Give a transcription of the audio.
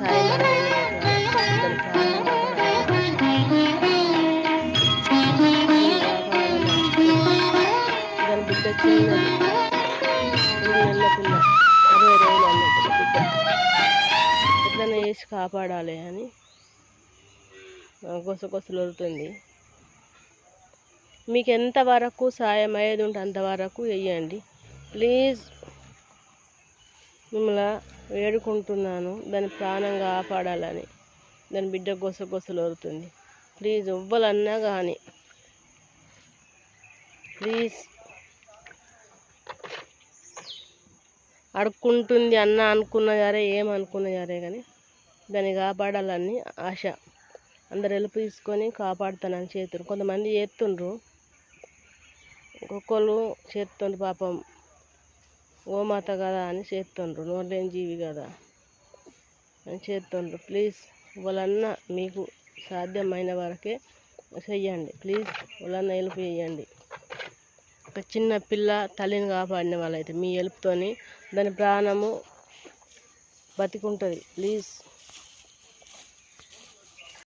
సాయం దాని ప్రాణం దాని బిడ్డ చిన్నది 3 నెలల పిల్ల 60 రోజులు అన్నట్టు బిడ్డ ఎట్లనే వేసి కాపాడాలి అని గొసగొసలుతుంది. మీకు ఎంతవరకు సాయం అయ్యేది ఉంటే అంతవరకు వెయ్యండి ప్లీజ్. మిమ్మల్ని వేడుకుంటున్నాను, దాని ప్రాణం కాపాడాలని. దాని బిడ్డ గొసగొసలుతుంది. ప్లీజ్ ఎవ్వరన్నా కానీ ప్లీజ్. అడుక్కుంటుంది అన్న అనుకున్న సరే ఏమనుకున్న సరే కానీ దాన్ని కాపాడాలని ఆశ. అందరు హెల్ప్ తీసుకొని కాపాడుతానని చేతురు. కొంతమంది చేస్తుండ్రు, ఒక్కొక్కరు చేస్తుండ్రు పాపం. గోమాత కదా అని చేస్తుండ్రు, నోరులేని జీవి కదా అని చేస్తుండ్రు. ప్లీజ్ వాళ్ళన్నా మీకు సాధ్యమైన వరకే చెయ్యండి ప్లీజ్. వాళ్ళన్నా హెల్ప్ చేయండి. ఒక చిన్న పిల్ల తల్లిని కాపాడిన వాళ్ళైతే మీ హెల్ప్తోని దాని ప్రాణము బతికుంటుంది ప్లీజ్.